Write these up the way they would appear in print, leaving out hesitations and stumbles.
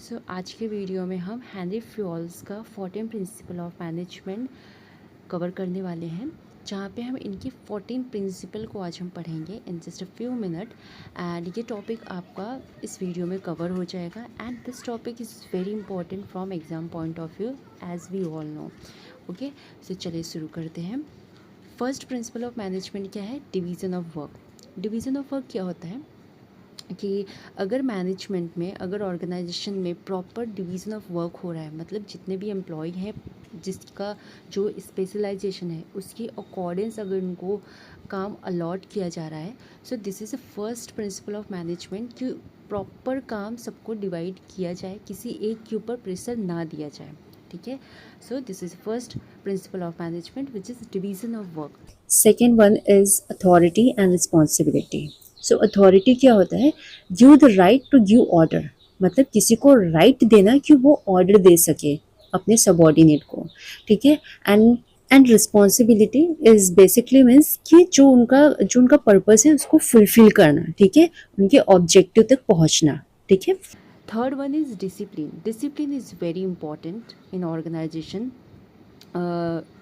आज के वीडियो में हम हेनरी फ्योल्स का 14 प्रिंसिपल ऑफ मैनेजमेंट कवर करने वाले हैं, जहाँ पे हम इनकी 14 प्रिंसिपल को आज हम पढ़ेंगे in just a few minute. And ये टॉपिक आपका इस वीडियो में कवर हो जाएगा and this topic is very important from exam point of view as we all know. Okay, so चलिए शुरू करते हैं। फर्स्ट प्रिंसिपल ऑफ मैनेजमेंट क्या है? Division of work. Division of work क्या होता है कि अगर मैनेजमेंट में, अगर ऑर्गेनाइजेशन में प्रॉपर डिवीज़न ऑफ वर्क हो रहा है, मतलब जितने भी एम्प्लॉय हैं जिसका जो स्पेशलाइजेशन है उसके अकॉर्डिंग्स अगर उनको काम अलॉट किया जा रहा है, so this is a first principle of management कि प्रॉपर काम सबको डिवाइड किया जाए, किसी एक के ऊपर प्रेशर ना दिया जाए। ठीक है, so this is first principle of management which is division of work. Second one is authority and responsibility. So authority क्या होता है? Give the right to give order, मतलब किसी को राइट देना कि वो ऑर्डर दे सके अपने सबॉर्डिनेट को। ठीक है। And responsibility is basically means कि जो उनका पर्पस है उसको फुलफिल करना। ठीक है, उनके ऑब्जेक्टिव तक पहुंचना। ठीक है। Third one is discipline. Discipline is very important in organization.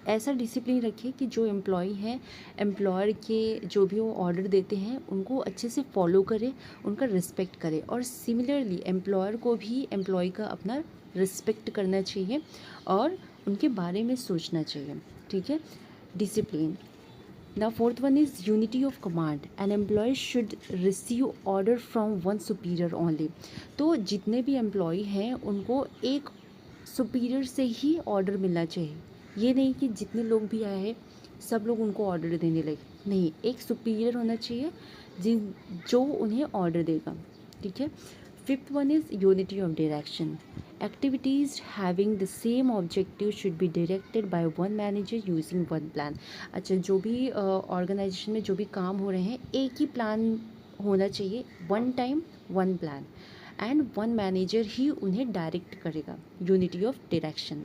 ऐसा डिसिप्लिन रखिए कि जो एम्प्लॉय हैं, एम्प्लॉयर के जो भी वो ऑर्डर देते हैं उनको अच्छे से फॉलो करे, उनका रिस्पेक्ट करे, और सिमिलरली एम्प्लॉयर को भी एम्प्लॉय का अपना रिस्पेक्ट करना चाहिए और उनके बारे में सोचना चाहिए। ठीक है, discipline. Now fourth one is unity of command. An employee should receive order from one superior only. तो जितने भी एम्प्लॉय हैं उनको एक सुपीरियर से ही ऑर्डर मिलना चाहिए। ये नहीं कि जितने लोग भी आए हैं सब लोग उनको ऑर्डर देने लगे, नहीं, एक सुपीरियर होना चाहिए जिन जो उन्हें ऑर्डर देगा। ठीक है। Fifth one is unity of direction. Activities having the same objective should be directed by one manager using one plan. अच्छा, जो भी ऑर्गेनाइजेशन में जो भी काम हो रहे हैं एक ही प्लान होना चाहिए, one time one plan, and one manager ही उन्हें डायरेक्ट करेगा। Unity of direction.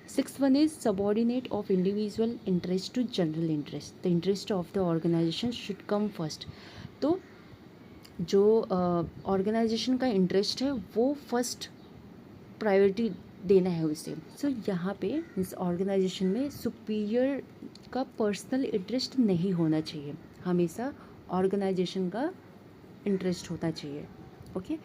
Six one is subordinate of individual interest to general interest. The interest of the organisation should come first. तो जो ऑर्गेनाइजेशन का interest है वो first priority देना है उसे। सो यहाँ पे इस ऑर्गेनाइजेशन में सुपीरियर का पर्सनल इंटरेस्ट नहीं होना चाहिए, हमेशा ऑर्गेनाइजेशन का इंटरेस्ट होना चाहिए। Okay,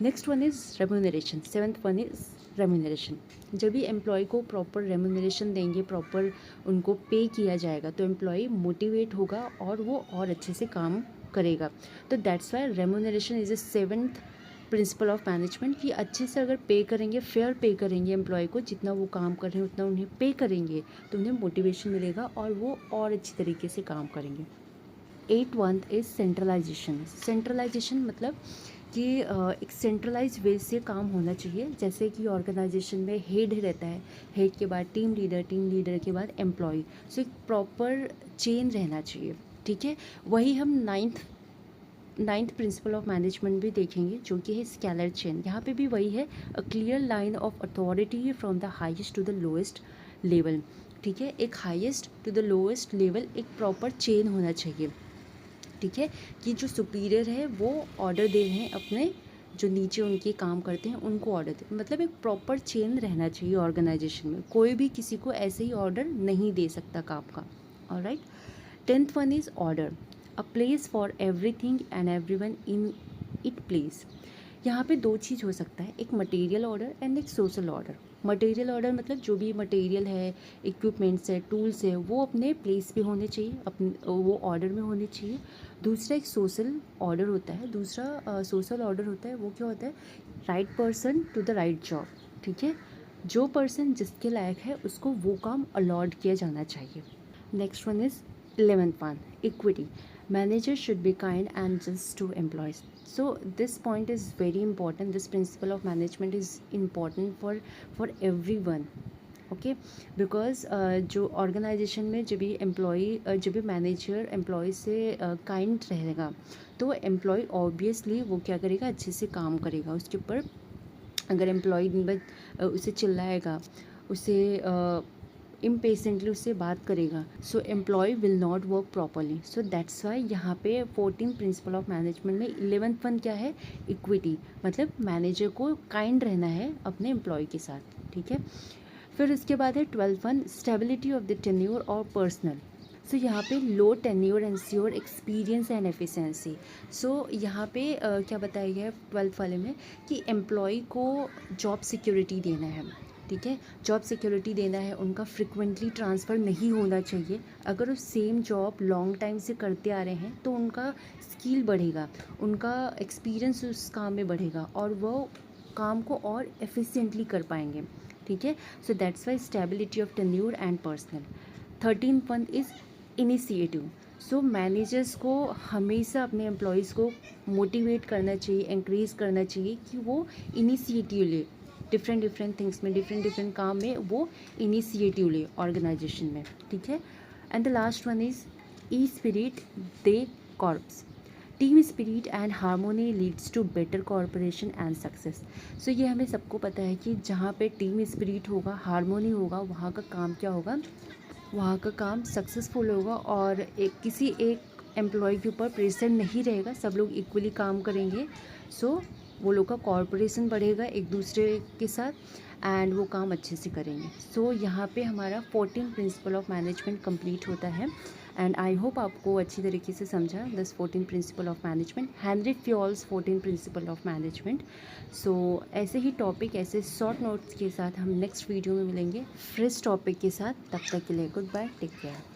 next one is remuneration. Seventh one is remuneration. जब भी एम्प्लॉय को प्रॉपर रेम्यूनरेशन देंगे, प्रॉपर उनको पे किया जाएगा, तो एम्प्लॉय मोटिवेट होगा और वो और अच्छे से काम करेगा। तो that's why remuneration is a seventh principal of management कि अच्छे से अगर पे करेंगे, फेयर पे करेंगे एम्प्लॉय को, जितना वो काम कर रहे हैं उतना उन्हें पे करेंगे तो उन्हें मोटिवेशन मिलेगा और वो और अच्छी तरीके से काम करेंगे। Eighth one is centralization. Centralization मतलब कि एक सेंट्रलाइज वे से काम होना चाहिए। जैसे कि ऑर्गेनाइजेशन में हेड रहता है, हेड के बाद टीम लीडर के बाद एम्प्लॉय, सो एक प्रॉपर चेन रहना चाहिए। ठीक है, वही हम नाइन्थ प्रिंसिपल ऑफ मैनेजमेंट भी देखेंगे जो कि है स्केलर चेन। यहाँ पे भी वही है, a clear line of authority from the highest to the lowest level. ठीक है, एक highest to the lowest level एक प्रॉपर चेन होना चाहिए। ठीक है, कि जो सुपीरियर है वो ऑर्डर दे रहे हैं अपने, जो नीचे उनके काम करते हैं उनको ऑर्डर दे, मतलब एक प्रॉपर चेन रहना चाहिए ऑर्गेनाइजेशन में। कोई भी किसी को ऐसे ही ऑर्डर नहीं दे सकता काम का। Alright, tenth one is order. A place for everything and everyone in it place. यहाँ पे दो चीज़ हो सकता है, एक मटेरियल ऑर्डर एंड एक सोशल ऑर्डर। मटेरियल ऑर्डर मतलब जो भी मटेरियल है, इक्विपमेंट्स है, टूल्स है, वो अपने प्लेस पे होने चाहिए, अपने वो ऑर्डर में होने चाहिए। दूसरा एक सोशल ऑर्डर होता है, दूसरा सोशल ऑर्डर होता है, वो क्या होता है? Right person to the right job. ठीक है, जो पर्सन जिसके लायक है उसको वो काम अलॉट किया जाना चाहिए। Next one is 11th one, equity. Managers should be kind and just to employees. So this point is very important. This principle of management is important for everyone. Okay, because जो organisation में जब भी employ, जब भी manager employ से kind रहेगा तो employ obviously वो क्या करेगा, अच्छे से काम करेगा उसके ऊपर। अगर एम्प्लॉय दिन भर उसे चिल्लाएगा, उसे इम्पेशेंटली उससे बात करेगा, so employ will not work properly. So that's why यहाँ पे 14 प्रिंसिपल ऑफ मैनेजमेंट में 11th वन क्या है, इक्विटी, मतलब मैनेजर को काइंड रहना है अपने एम्प्लॉय के साथ, ठीक है। फिर उसके बाद है 12th one, stability of the tenure और पर्सनल। सो यहाँ पे low tenure ensure experience and efficiency. So यहाँ पे क्या बताया गया है 12th वाले में कि एम्प्लॉय को जॉब सिक्योरिटी देना है, ठीक है, जॉब सिक्योरिटी देना है, उनका फ्रिक्वेंटली ट्रांसफ़र नहीं होना चाहिए। अगर वो सेम जॉब लॉन्ग टाइम से करते आ रहे हैं तो उनका स्किल बढ़ेगा, उनका एक्सपीरियंस उस काम में बढ़ेगा और वो काम को और एफिशिएंटली कर पाएंगे, ठीक है। सो that's Y stability of tenure and personal. 13th one is initiative. So managers को हमेशा अपने एम्प्लॉयज़ को मोटिवेट करना चाहिए, इंक्रीज करना चाहिए कि वो इनिशिएटिव ले, डिफरेंट थिंग्स में, डिफरेंट काम में वो इनिशिएटिव ले ऑर्गेनाइजेशन में, ठीक है। And the last one is esprit de corps. Team spirit and harmony leads to better corporation and success. So ये हमें सबको पता है कि जहाँ पे टीम स्पिरिट होगा, हार्मोनी होगा, वहाँ का काम क्या होगा, वहाँ का काम सक्सेसफुल होगा और किसी एक एम्प्लॉय के ऊपर प्रेशर नहीं रहेगा, सब लोग इक्वली काम करेंगे। सो वो लोग का कॉर्पोरेशन बढ़ेगा एक दूसरे के साथ एंड वो काम अच्छे से करेंगे। सो यहाँ पे हमारा 14 प्रिंसिपल ऑफ मैनेजमेंट कंप्लीट होता है एंड आई होप आपको अच्छी तरीके से समझा this 14 principle of management, Henry Fayol's 14 principle of management. So ऐसे ही टॉपिक, ऐसे शॉर्ट नोट्स के साथ हम नेक्स्ट वीडियो में मिलेंगे फ्रेश टॉपिक के साथ। तब तक के लिए गुड बाय, टेक केयर।